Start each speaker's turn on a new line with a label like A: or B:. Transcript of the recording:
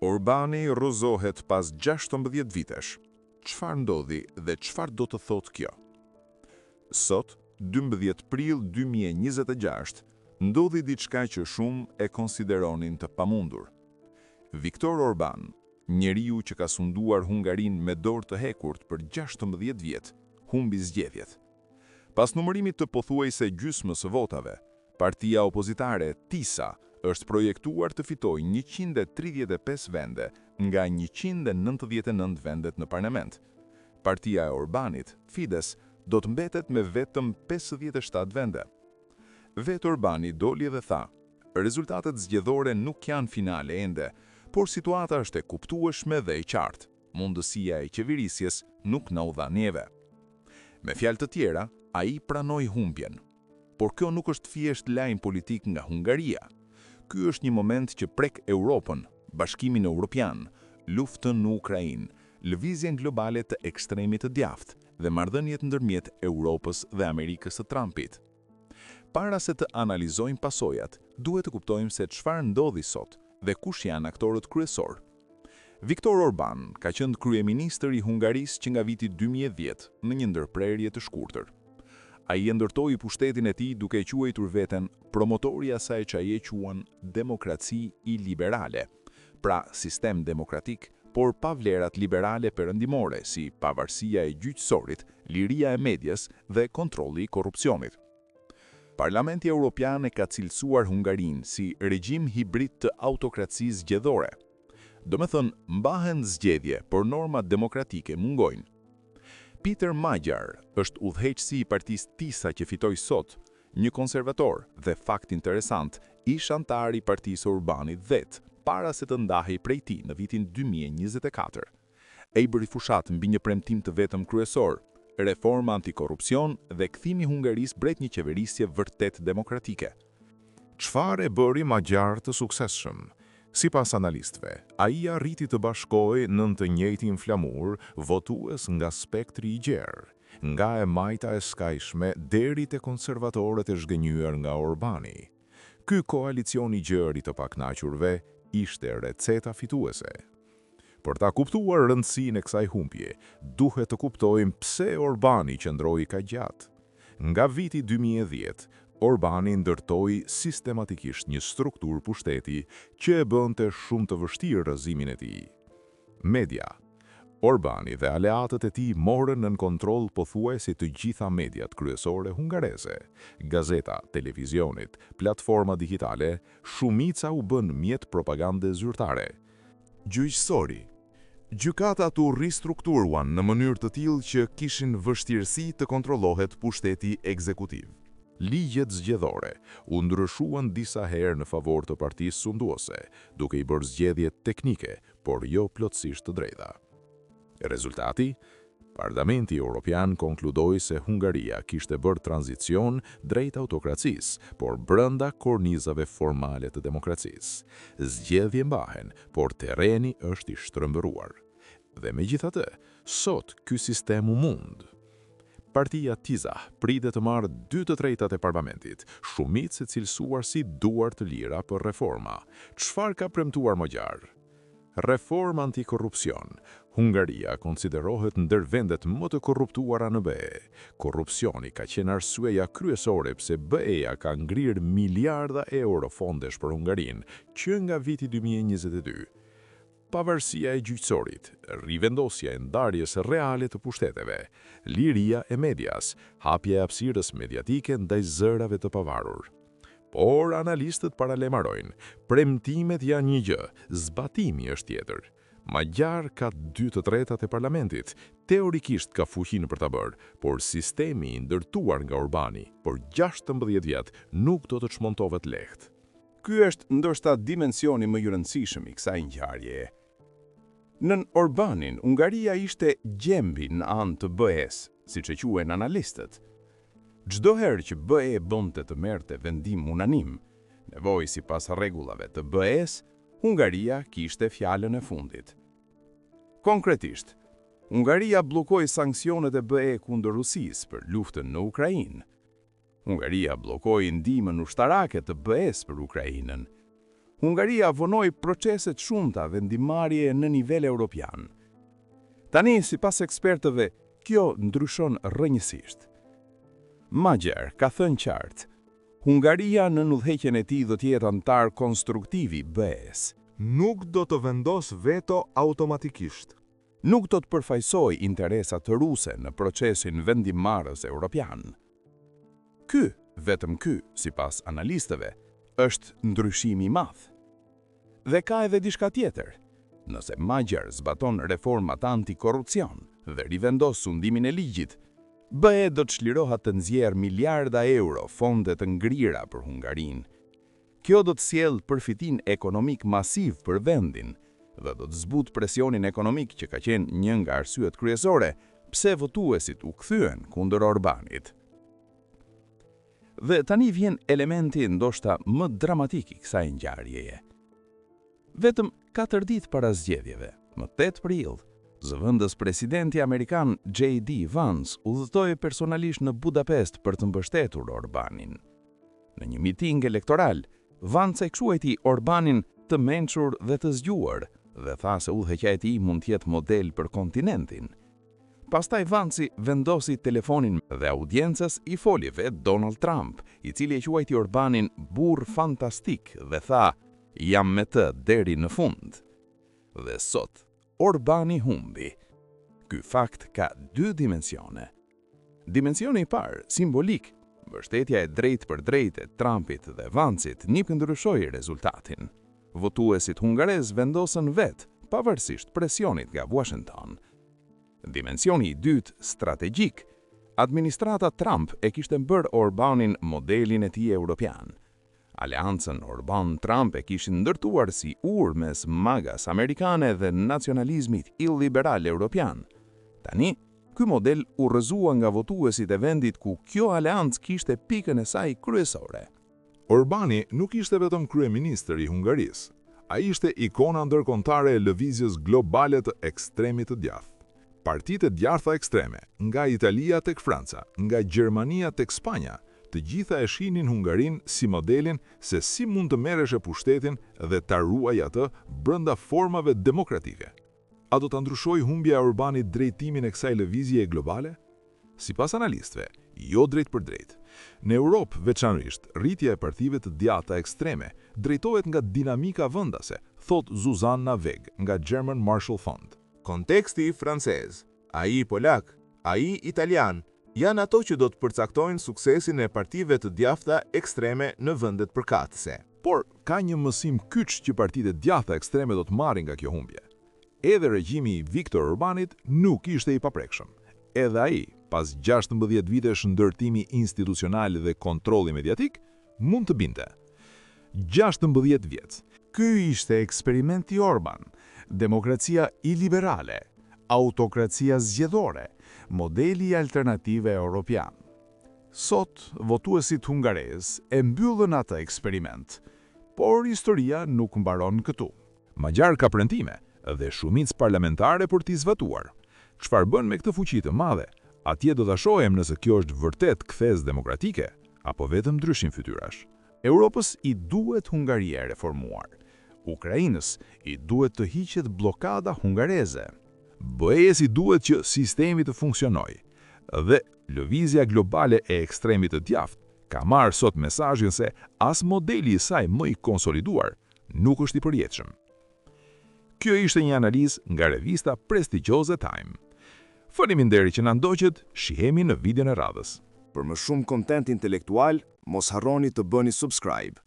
A: Orbani rrëzohet pas 16 vitesh. Çfarë ndodhi dhe çfarë do të thotë kjo? Sot, 12 prill 2026, ndodhi diçka që shumë e konsideronin të pamundur. Viktor Orban, njeriu që ka sunduar Hungarinë me dorë të hekurt për 16 vjet, humbi zgjedhjet. Pas numërimit të pothuajse gjysmës së votave, partia opozitare TISA është projektuar të fitojë 135 vende nga 199 vendet në parlament. Partia e Orbanit, Fidesz, do të mbetet me vetëm 57 vende. Vetë Orbani doli dhe tha: rezultatet zgjedhore nuk janë finale ende, por situata është e kuptueshme dhe e qartë. Mundësia e qeverisjes nuk na u dha neve. Me fjalë të tjera, ai pranoi humbjen. Por kjo nuk është thjesht lajm politik nga Hungaria. Ky është një moment që prek Europën, Bashkimin Evropian, luftën në Ukrainë, lëvizjen globale të ekstremit të djathtë dhe marrëdhëniet ndërmjet Europës dhe Amerikës së Trumpit. Para se të analizojmë pasojat, duhet të kuptojmë se çfarë ndodhi sot dhe kush janë aktorët kryesor. Viktor Orban ka qenë kryeministër i Hungarisë që nga viti 2010 në një ndërprerje të shkurtër. Ai ndërtoi pushtetin e tij duke quajtur veten promotori i asaj që ai e quan demokraci iliberale, pra sistem demokratik, por pa vlerat liberale perëndimore si pavarësia e gjyqësorit, liria e medias dhe kontrolli i korrupsionit. Parlamenti Evropian e ka cilësuar Hungarinë si regjim hibrid të autokracisë zgjedhore. Do me thënë, mbahen zgjedhje, por normat demokratike mungojnë. Peter Magyar është udhëheqësi i partisë TISA që fitoi sot, një konservator dhe fakt interesant, ish antar i partisë Orbanit vet, para se të ndahej prej tij në vitin 2024. Ai bëri fushat mbi një premtim të vetëm kryesor: reforma antikorrupsion dhe kthimi i Hungarisë brenda një qeverisje vërtet demokratike.
B: Çfarë e bëri Magyar të suksesshëm? Sipas analistëve, ai arriti të bashkojë në të njëjtin flamur votues nga spektri i gjerë, nga e majta e skajshme deri te konservatorët e zhgënjur nga Orbani. Ky koalicion i gjerë i të pakënaqurve ishte receta fituese. Për ta kuptuar rëndësinë e kësaj humbje, duhet të kuptojmë pse Orbani qëndroi kaq gjatë. Nga viti 2010, Orbani ndërtoi sistematikisht një strukturë pushteti që e bënte shumë të vështirë rrëzimin e tij. Media. Orbani dhe aleatët e tij morën nën kontroll pothuajse të gjitha mediat kryesore hungareze, gazeta, televizionit, platforma digjitale, shumica u bën mjet propagande zyrtare. Gjyqësori. Gjykatat u ristrukturuan në mënyrë të tillë që kishin vështirësi të kontrollohet pushteti ekzekutiv. Ligjet zgjedhore u ndryshuan disa herë në favor të partisë sunduese, duke i bërë zgjedhjet teknike, por jo plotësisht të drejta. Rezultati? Parlamenti Evropian konkludoi se Hungaria kishte bërë tranzicion drejt autokracisë, por brenda kornizave formale të demokracisë. Zgjedhje mbahen, por terreni është i shtrembëruar. Dhe megjithatë, sot ky sistem u mund. Partia TISA pritet të marrë 2/3 e parlamentit, shumicë e cilësuar si duar të lira për reforma. Çfarë ka premtuar Magyar? Reforma antikorrupsion. Hungaria konsiderohet ndër vendet më të korruptuara në BE. Korrupsioni ka qenë arsyeja kryesore pse BE-ja ka ngrirë miliarda euro fondesh për Hungarinë që nga viti 2022. Pavarësia e gjyqësorit, rivendosja e ndarjes reale të pushteteve, liria e medias, hapja e hapësirës mediatike ndaj zërave të pavarur. Por analistët paralajmërojnë, premtimet janë një gjë, zbatimi është tjetër. Magyar ka 2/3 e parlamentit, teorikisht ka fuqinë për ta bërë, por sistemi i ndërtuar nga Orbani por 16 vjet nuk do të çmontohet lehtë.
A: Ky është ndoshta dimensioni më i rëndësishëm i kësaj ngjarjeje. Nën Orbanin, Hungaria ishte gjembi në anë të BE-s, siç e quajnë analistët. Çdo herë që BE bënte të merrte vendim unanim, nevojë sipas rregullave të BE-s, Hungaria kishte fjalën e fundit. Konkretisht, Hungaria bllokoi sanksionet e BE kundër Rusisë për luftën në Ukrainë. Hungaria bllokoi ndihmën ushtarake të BE-s për Ukrainën.
C: Hungaria vonoi procese të shumta vendimmarrje në nivel evropian. Tani, sipas ekspertëve, kjo ndryshon rrënjësisht. Magyar ka thënë qartë, Hungaria në udhëheqjen e tij do të jetë antar konstruktiv i BE-s.
D: Nuk do të vendos veto automatikisht.
C: Nuk do të përfaqësoj interesat ruse në procesin vendimmarrës evropian. Ky, vetëm ky, sipas analistëve, është ndryshimi i madh. Dhe ka edhe diçka tjetër. Nëse Magyar zbaton reformat antikorrupsion dhe rivendos sundimin e ligjit, BE do të çlirohet të nxjerrë miliarda euro fonde të ngrira për Hungarinë. Kjo do të sjellë përfitim ekonomik masiv për vendin dhe do të zbutë presionin ekonomik që ka qenë një nga arsyet kryesore pse votuesit u kthyen kundër Orbanit. Dhe tani vjen elementi ndoshta më dramatik i kësaj ngjarjeje. Vetëm 4 ditë para zgjedhjeve, më 8 prill, zëvendës presidenti amerikan J.D. Vance udhëtoi personalisht në Budapest për të mbështetur Orbanin. Në një miting elektoral, Vance e quajti Orbanin të mençur dhe të zgjuar dhe tha se udhëheqja e tij mund të jetë model për kontinentin. Pastaj Vance vendosi telefonin dhe audiencës i foli vet Donald Trump, i cili e quajti Orbanin burr fantastik dhe tha: "Jam me të deri në fund." Dhe sot Orbani humbi. Ky fakt ka 2 dimensione. Dimensioni i parë, simbolik, mbështetja e drejtë për drejtë e Trumpit dhe Vancit nik ndryshoi rezultatin. Votuesit hungarez vendosën vet, pavarësisht presionit nga Washington. Dimensioni i dytë, strategjik, administrata Trump e kishte bërë Orbanin modelin e tij evropian. Aleancën Orban-Trump e kishin ndërtuar si urë mes magas amerikane dhe nacionalizmit illiberal evropian. Tani, ky model u rrëzua nga votuesit e vendit ku kjo aleancë kishte pikën e saj kryesore.
B: Orbani nuk ishte vetëm kryeministër i Hungarisë. Ai ishte ikona ndërkombëtare e lëvizjes globale të ekstremit të djathtë. Partitë e djathta ekstreme, nga Italia tek Franca, nga Gjermania tek Spanja, të gjitha e shihnin Hungarinë si modelin se si mund të merresh e pushtetin dhe ta ruaj atë brenda formave demokratike. A do të ndryshojë humbja e Orbanit drejtimin e kësaj lëvizje globale? Sipas analistëve, jo drejt për drejt. Në Europë, veçanërisht, rritja e partive të djathta ekstreme drejtohet nga dinamika vendase, thot Zuzanna Veg nga German Marshall Fund.
D: Konteksti francez, ai polak, ai italian, janë ato që do të përcaktojnë suksesin e partive të djathta ekstreme në vendet përkatëse.
B: Por ka një mësim kyç që partitë e djathta ekstreme do të marrin nga kjo humbje. Edhe regjimi i Viktor Orbanit nuk ishte i paprekshëm. Edhe ai, pas 16 vitesh ndërtimi institucional dhe kontrolli mediatik, mund të binte. 16 vjet. Ky ishte eksperimenti Orban, demokracia iliberale, autokracia zgjedhore, modeli alternative europian. Sot, votuesit hungarez e mbyllën atë eksperiment, por historia nuk mbaron këtu. Magyar ka premtime dhe shumicë parlamentare për t'i zbatuar. Çfarë bën me këtë fuqi të madhe? Atje do ta shohim nëse kjo është vërtet kthes demokratike apo vetëm ndryshim fytyrash. Europës i duhet Hungaria e reformuar. Ukrainës i duhet të hiqet bllokada hungareze. BE-s i duhet që sistemi të funksionojë. Dhe lëvizja globale e ekstremit të djathtë ka marrë sot mesazhin se as modeli i saj më i konsoliduar nuk është i përjetshëm. Kjo ishte një analizë nga revista prestigjioze Time. Faleminderit që na ndoqët, shihemi në videon e radhës.
C: Për më shumë kontent intelektual, mos harroni të bëni subscribe.